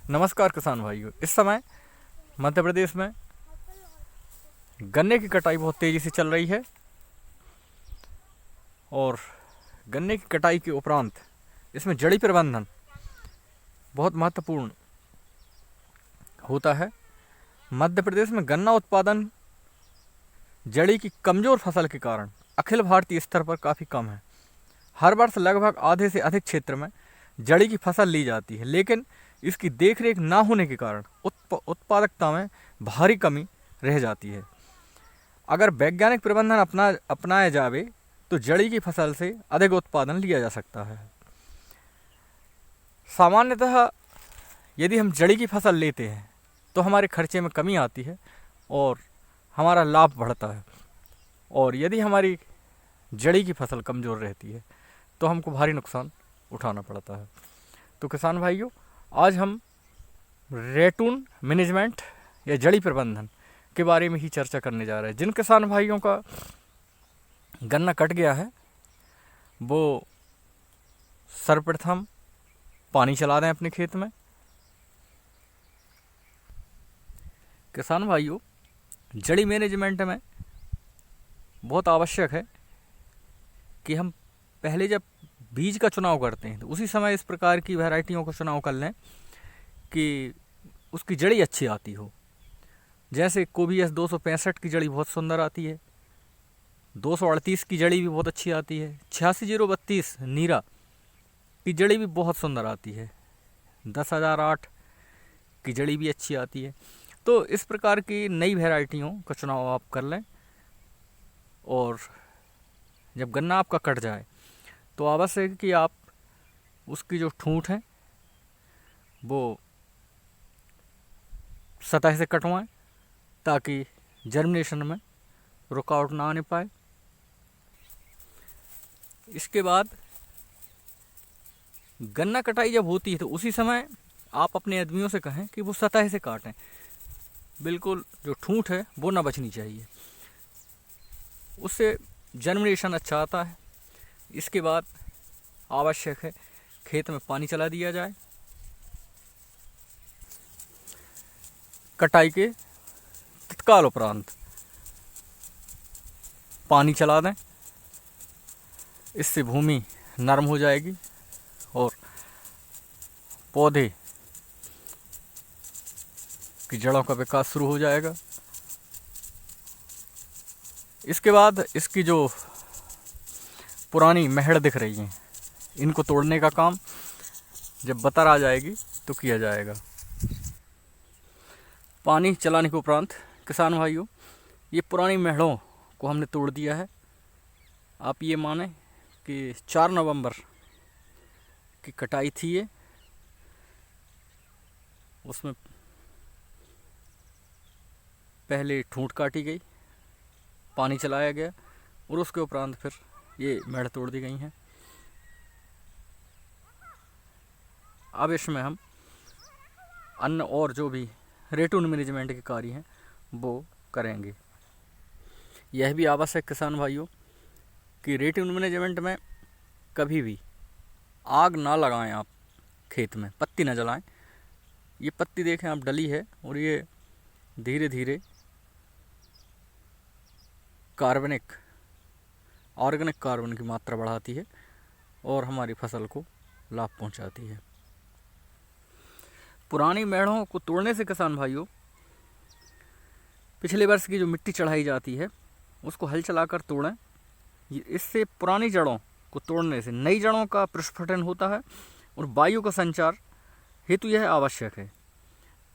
नमस्कार किसान भाइयों। इस समय मध्य प्रदेश में गन्ने की कटाई बहुत तेज़ी से चल रही है और गन्ने की कटाई के उपरांत इसमें जड़ी प्रबंधन बहुत महत्वपूर्ण होता है। मध्य प्रदेश में गन्ना उत्पादन जड़ी की कमज़ोर फसल के कारण अखिल भारतीय स्तर पर काफ़ी कम है। हर वर्ष लगभग आधे से अधिक क्षेत्र में जड़ी की फसल ली जाती है, लेकिन इसकी देखरेख ना होने के कारण उत्पादकता में भारी कमी रह जाती है। अगर वैज्ञानिक प्रबंधन अपनाया जावे तो जड़ी की फसल से अधिक उत्पादन लिया जा सकता है। सामान्यतः यदि हम जड़ी की फसल लेते हैं तो हमारे खर्चे में कमी आती है और हमारा लाभ बढ़ता है, और यदि हमारी जड़ी की फसल कमज़ोर रहती है तो हमको भारी नुकसान उठाना पड़ता है। तो किसान भाइयों, आज हम रेटून मैनेजमेंट या जड़ी प्रबंधन के बारे में ही चर्चा करने जा रहे हैं। जिन किसान भाइयों का गन्ना कट गया है वो सर्वप्रथम पानी चला दें अपने खेत में। किसान भाइयों, जड़ी मैनेजमेंट में बहुत आवश्यक है कि हम पहले जब बीज का चुनाव करते हैं तो उसी समय इस प्रकार की वैरायटियों का चुनाव कर लें कि उसकी जड़ी अच्छी आती हो। जैसे कोबीएस 265 की जड़ी बहुत सुंदर आती है, 238 की जड़ी भी बहुत अच्छी आती है, 86-032 नीरा की जड़ी भी बहुत सुंदर आती है, 10,008 की जड़ी भी अच्छी आती है। तो इस प्रकार की नई वैरायटियों का चुनाव आप कर लें, और जब गन्ना आपका कट जाए तो आवश्यक है कि आप उसकी जो ठूंठ है वो सतह से कटवाएं ताकि जर्मिनेशन में रुकावट ना आने पाए। इसके बाद गन्ना कटाई जब होती है तो उसी समय आप अपने आदमियों से कहें कि वो सतह से काटें, बिल्कुल जो ठूंठ है वो ना बचनी चाहिए, उससे जर्मिनेशन अच्छा आता है। इसके बाद आवश्यक है खेत में पानी चला दिया जाए। कटाई के तत्काल उपरांत पानी चला दें, इससे भूमि नरम हो जाएगी और पौधे की जड़ों का विकास शुरू हो जाएगा। इसके बाद इसकी जो पुरानी महड़ दिख रही हैं इनको तोड़ने का काम जब बतर आ जाएगी तो किया जाएगा। पानी चलाने के उपरांत किसान भाइयों, ये पुरानी महड़ों को हमने तोड़ दिया है। आप ये माने कि 4 नवंबर की कटाई थी ये, उसमें पहले ठूंठ काटी गई, पानी चलाया गया और उसके उपरांत फिर ये मेड़ तोड़ दी गई हैं। अब इसमें हम अन्य और जो भी रेटून मैनेजमेंट के कार्य हैं वो करेंगे। यह भी आवश्यक किसान भाइयों कि रेटून मैनेजमेंट में कभी भी आग ना लगाएं, आप खेत में पत्ती ना जलाएं। ये पत्ती देखें आप डली है और ये धीरे धीरे ऑर्गेनिक कार्बन की मात्रा बढ़ाती है और हमारी फसल को लाभ पहुंचाती है। पुरानी मेढ़ों को तोड़ने से किसान भाइयों, पिछले वर्ष की जो मिट्टी चढ़ाई जाती है उसको हल चलाकर तोड़ें। इससे पुरानी जड़ों को तोड़ने से नई जड़ों का प्रस्फुटन होता है और वायु का संचार हेतु यह आवश्यक है।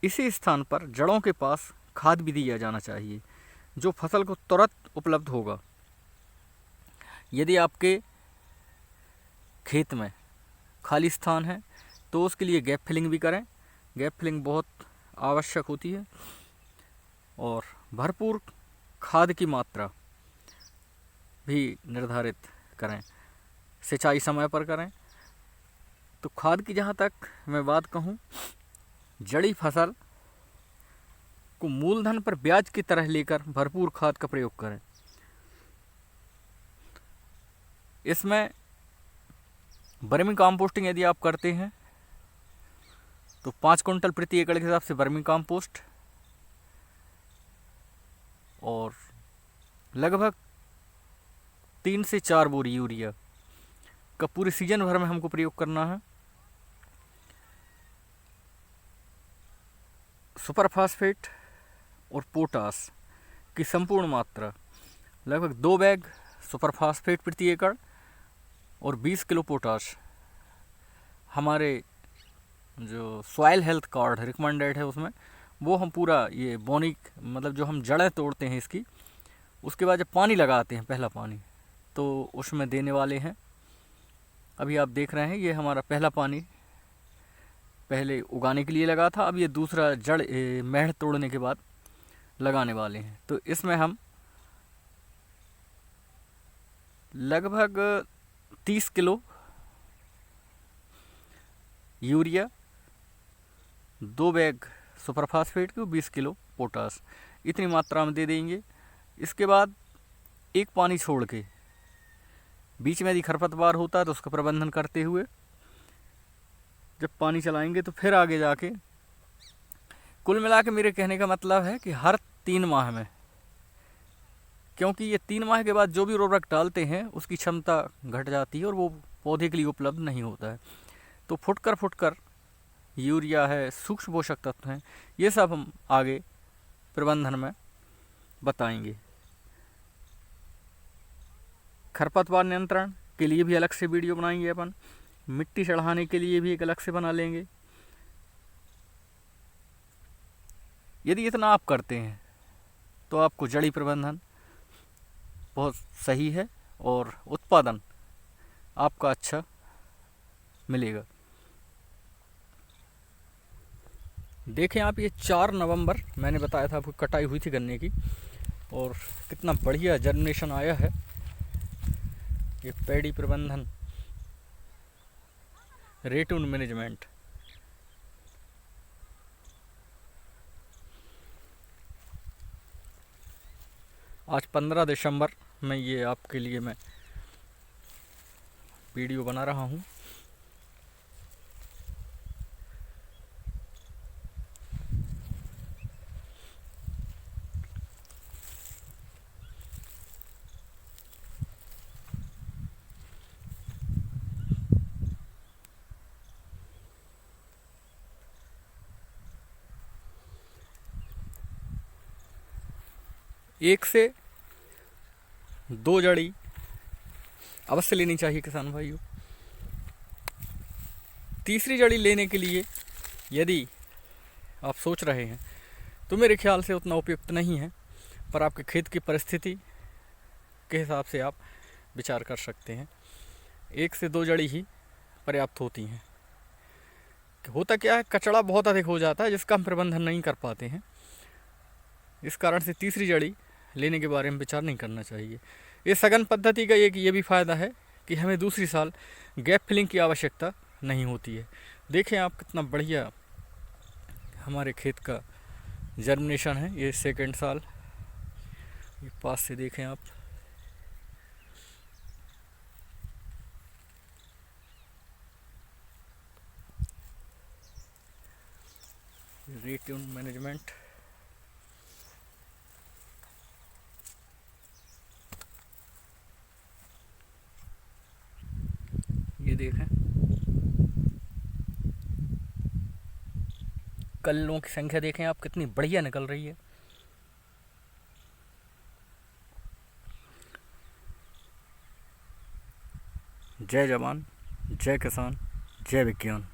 इसी स्थान पर जड़ों के पास खाद भी दिया जाना चाहिए जो फसल को तुरंत उपलब्ध होगा। यदि आपके खेत में खाली स्थान है तो उसके लिए गैप फिलिंग भी करें। गैप फिलिंग बहुत आवश्यक होती है और भरपूर खाद की मात्रा भी निर्धारित करें, सिंचाई समय पर करें। तो खाद की जहाँ तक मैं बात कहूँ, जड़ी फसल को मूलधन पर ब्याज की तरह लेकर भरपूर खाद का प्रयोग करें। इसमें वर्मी कंपोस्टिंग यदि आप करते हैं तो 5 कुंटल प्रति एकड़ के हिसाब से वर्मी कंपोस्ट और लगभग 3 से 4 बोरी यूरिया का पूरे सीजन भर में हमको प्रयोग करना है। सुपर फास्फेट और पोटास की संपूर्ण मात्रा लगभग 2 बैग सुपर फास्फेट प्रति एकड़ और 20 किलो पोटाश हमारे जो सॉइल हेल्थ कार्ड रिकमेंडेड है उसमें वो हम पूरा ये बोनिक मतलब जो हम जड़ें तोड़ते हैं इसकी, उसके बाद जब पानी लगाते हैं पहला पानी तो उसमें देने वाले हैं। अभी आप देख रहे हैं ये हमारा पहला पानी पहले उगाने के लिए लगा था, अब ये दूसरा जड़ मेड़ तोड़ने के बाद लगाने वाले हैं। तो इसमें हम लगभग 30 kilo urea, 2 bag super phosphate की, 20 किलो पोटास, इतनी मात्रा में दे देंगे। इसके बाद एक पानी छोड़ के बीच में यदि खरपतवार होता है तो उसका प्रबंधन करते हुए जब पानी चलाएंगे तो फिर आगे जाके कुल मिला के मेरे कहने का मतलब है कि हर 3 माह में, क्योंकि ये 3 माह के बाद जो भी उर्वरक डालते हैं उसकी क्षमता घट जाती है और वो पौधे के लिए उपलब्ध नहीं होता है। तो फुटकर यूरिया है, सूक्ष्म पोषक तत्व हैं, ये सब हम आगे प्रबंधन में बताएंगे। खरपतवार नियंत्रण के लिए भी अलग से वीडियो बनाएंगे अपन, मिट्टी चढ़ाने के लिए भी एक अलग से बना लेंगे। यदि इतना आप करते हैं तो आपको जड़ी प्रबंधन बहुत सही है और उत्पादन आपका अच्छा मिलेगा। देखें आप, ये 4 नवंबर मैंने बताया था आपको कटाई हुई थी गन्ने की और कितना बढ़िया जर्मिनेशन आया है। ये पैडी प्रबंधन रेटून मैनेजमेंट आज 15 दिसंबर में ये आपके लिए मैं वीडियो बना रहा हूँ। एक से 2 जड़ी अवश्य लेनी चाहिए किसान भाइयों। तीसरी जड़ी लेने के लिए यदि आप सोच रहे हैं तो मेरे ख्याल से उतना उपयुक्त नहीं है, पर आपके खेत की परिस्थिति के हिसाब से आप विचार कर सकते हैं। 1 से 2 जड़ी ही पर्याप्त होती हैं। होता क्या है, कचड़ा बहुत अधिक हो जाता है जिसका हम प्रबंधन नहीं कर पाते हैं। इस कारण से तीसरी जड़ी लेने के बारे में विचार नहीं करना चाहिए। ये सघन पद्धति का एक ये भी फ़ायदा है कि हमें दूसरी साल गैप फिलिंग की आवश्यकता नहीं होती है। देखें आप कितना बढ़िया हमारे खेत का जर्मिनेशन है। ये सेकंड साल, ये पास से देखें आप, रेट्यून मैनेजमेंट, ये देखें कल्लों की संख्या देखें आप कितनी बढ़िया निकल रही है। जय जवान, जय किसान, जय विज्ञान।